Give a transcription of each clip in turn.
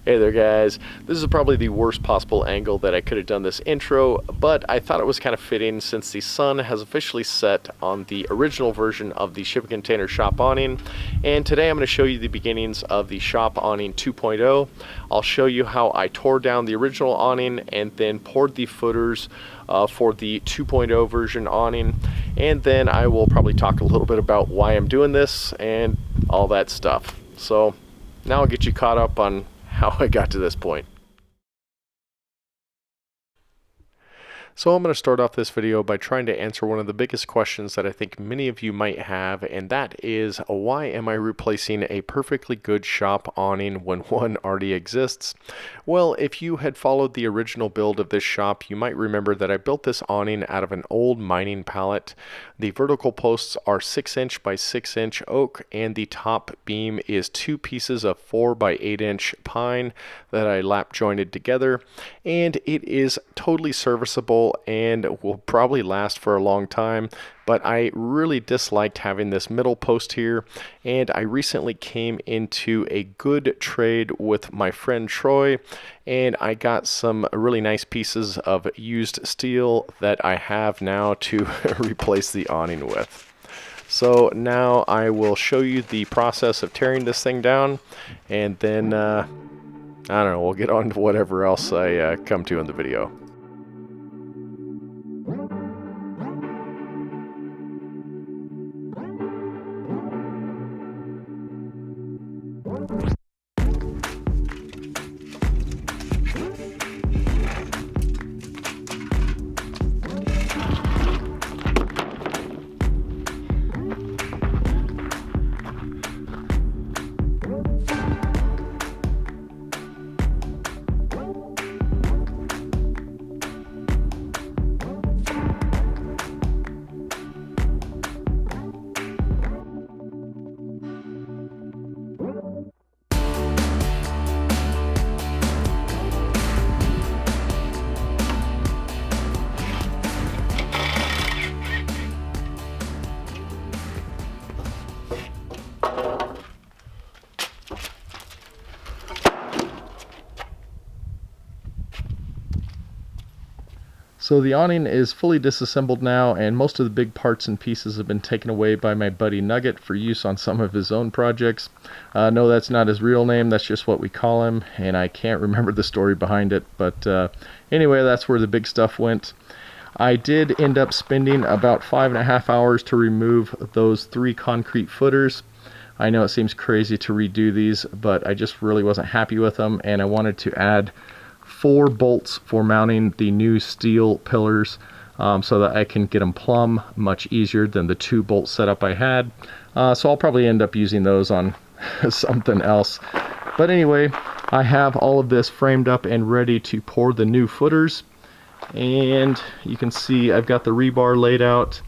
Hey there guys, this is probably the worst possible angle that I could have done this intro, but I thought it was kind of fitting since the sun has officially set on the original version of the Shipping Container Shop Awning, and today I'm going to show you the beginnings of the Shop Awning 2.0. I'll show you how I tore down the original awning and then poured the footers for the 2.0 version awning, and then I will probably talk a little bit about why I'm doing this and all that stuff. So now I'll get you caught up on how I got to this point. So I'm going to start off this video by trying to answer one of the biggest questions that I think many of you might have, and that is, why am I replacing a perfectly good shop awning when one already exists? Well, if you had followed the original build of this shop, you might remember that I built this awning out of an old mining pallet. The vertical posts are 6" by 6" oak, and the top beam is 2 pieces of 4 by 8" pine that I lap jointed together, and it is totally serviceable and will probably last for a long time. But I really disliked having this middle post here, and I recently came into a good trade with my friend Troy, and I got some really nice pieces of used steel that I have now to replace the awning with. So now I will show you the process of tearing this thing down, and then I don't know, we'll get on to whatever else I come to in the video. So the awning is fully disassembled now, and most of the big parts and pieces have been taken away by my buddy Nugget for use on some of his own projects. No, that's not his real name, that's just what we call him, and I can't remember the story behind it, but anyway, that's where the big stuff went. I did end up spending about 5.5 hours to remove those 3 concrete footers. I know it seems crazy to redo these, but I just really wasn't happy with them, and I wanted to add 4 bolts for mounting the new steel pillars, so that I can get them plumb much easier than the 2 bolt setup I had. So I'll probably end up using those on something else. But anyway, I have all of this framed up and ready to pour the new footers, and you can see I've got the rebar laid out,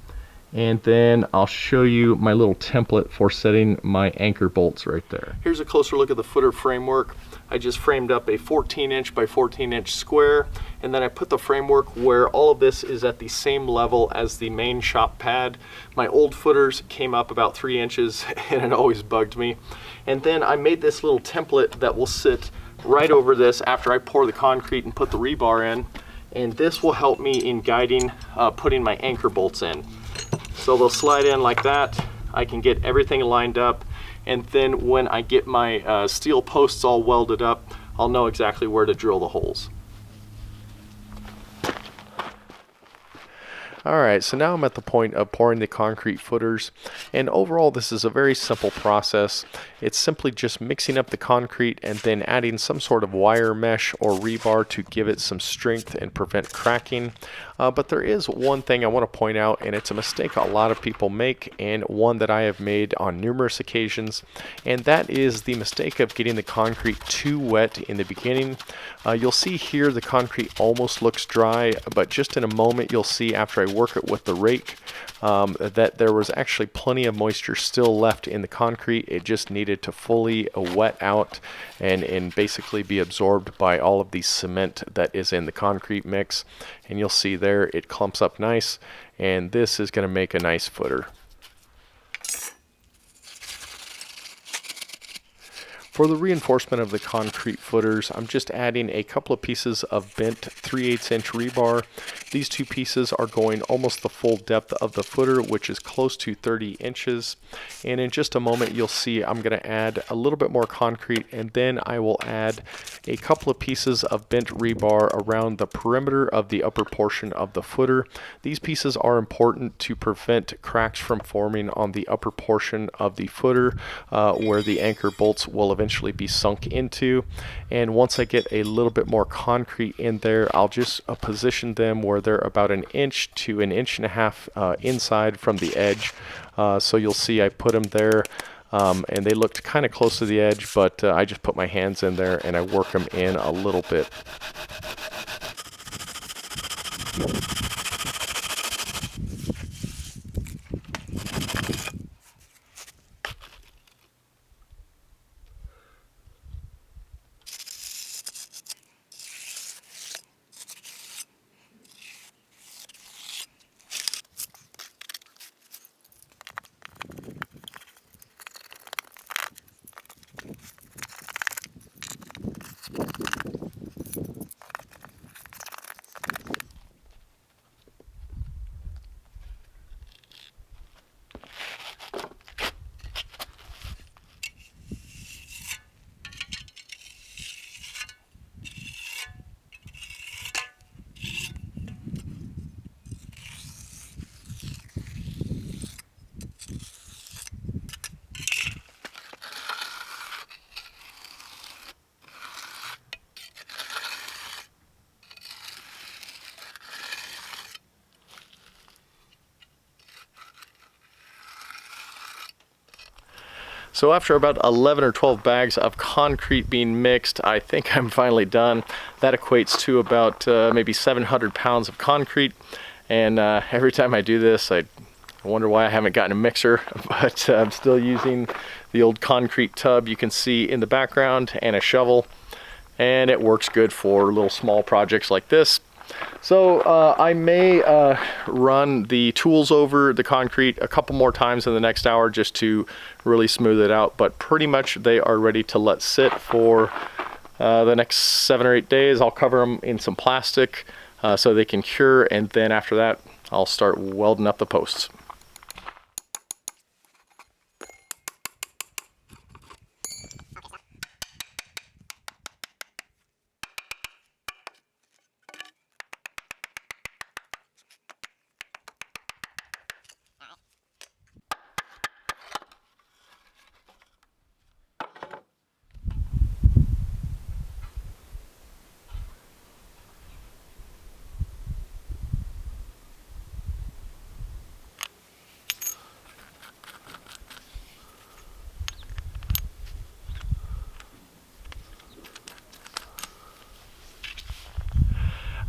and then I'll show you my little template for setting my anchor bolts right there. Here's a closer look at the footer framework. I just framed up a 14" by 14" square, and then I put the framework where all of this is at the same level as the main shop pad. My old footers came up about 3 inches and it always bugged me. And then I made this little template that will sit right over this after I pour the concrete and put the rebar in, and this will help me in guiding putting my anchor bolts in. So they'll slide in like that. I can get everything lined up, and then when I get my steel posts all welded up, I'll know exactly where to drill the holes. Alright, so now I'm at the point of pouring the concrete footers, and overall this is a very simple process. It's simply just mixing up the concrete and then adding some sort of wire mesh or rebar to give it some strength and prevent cracking. But there is one thing I want to point out, and it's a mistake a lot of people make, and one that I have made on numerous occasions, and that is the mistake of getting the concrete too wet in the beginning. You'll see here the concrete almost looks dry, but just in a moment you'll see after I work it with the rake that there was actually plenty of moisture still left in the concrete. It just needed to fully wet out and basically be absorbed by all of the cement that is in the concrete mix. And you'll see there it clumps up nice, and this is going to make a nice footer. For the reinforcement of the concrete footers, I'm just adding a couple of pieces of bent 3/8 inch rebar. These two pieces are going almost the full depth of the footer, which is close to 30 inches. And in just a moment, you'll see I'm going to add a little bit more concrete, and then I will add a couple of pieces of bent rebar around the perimeter of the upper portion of the footer. These pieces are important to prevent cracks from forming on the upper portion of the footer where the anchor bolts will eventually be sunk into. And once I get a little bit more concrete in there, I'll just position them where they're about 1 inch to 1.5 inches inside from the edge. So you'll see I put them there, and they looked kind of close to the edge, but I just put my hands in there and I work them in a little bit. So after about 11 or 12 bags of concrete being mixed, I think I'm finally done. That equates to about maybe 700 pounds of concrete. And every time I do this, I wonder why I haven't gotten a mixer, but I'm still using the old concrete tub you can see in the background and a shovel. And it works good for little small projects like this. So I may run the tools over the concrete a couple more times in the next hour just to really smooth it out, but pretty much they are ready to let sit for the next 7 or 8 days. I'll cover them in some plastic so they can cure, and then after that I'll start welding up the posts.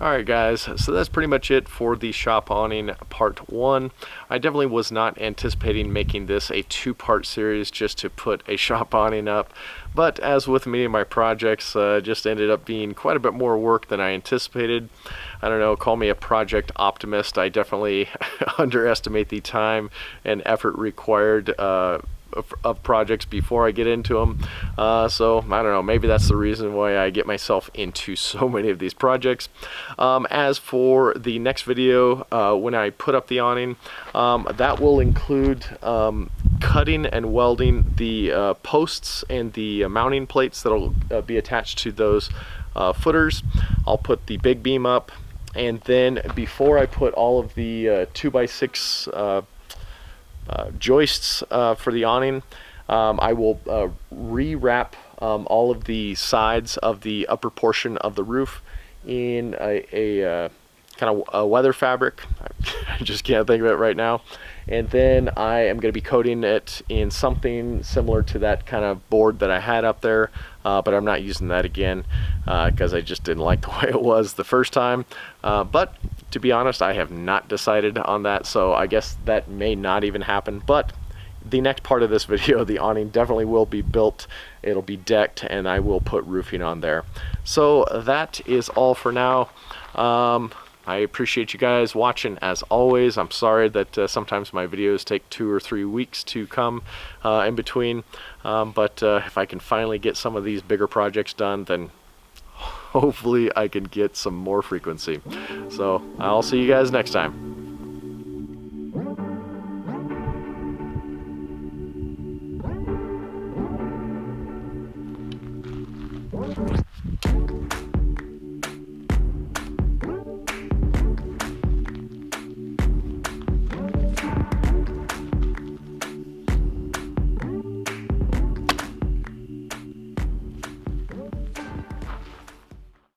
Alright guys, so that's pretty much it for the shop awning part 1. I definitely was not anticipating making this a 2-part series just to put a shop awning up, but as with many of my projects, just ended up being quite a bit more work than I anticipated. I don't know, call me a project optimist. I definitely underestimate the time and effort required of projects before I get into them. So I don't know, maybe that's the reason why I get myself into so many of these projects. As for the next video, when I put up the awning, that will include cutting and welding the posts and the mounting plates that will be attached to those footers. I'll put the big beam up, and then before I put all of the 2x6 joists for the awning, I will rewrap all of the sides of the upper portion of the roof in a kind of a weather fabric. I just can't think of it right now. And then I am going to be coating it in something similar to that kind of board that I had up there, but I'm not using that again because I just didn't like the way it was the first time. But to be honest, I have not decided on that, so I guess that may not even happen. But the next part of this video, the awning definitely will be built. It'll be decked, and I will put roofing on there. So that is all for now. I appreciate you guys watching as always. I'm sorry that sometimes my videos take 2 or 3 weeks to come in between, but if I can finally get some of these bigger projects done, then hopefully I can get some more frequency. So I'll see you guys next time.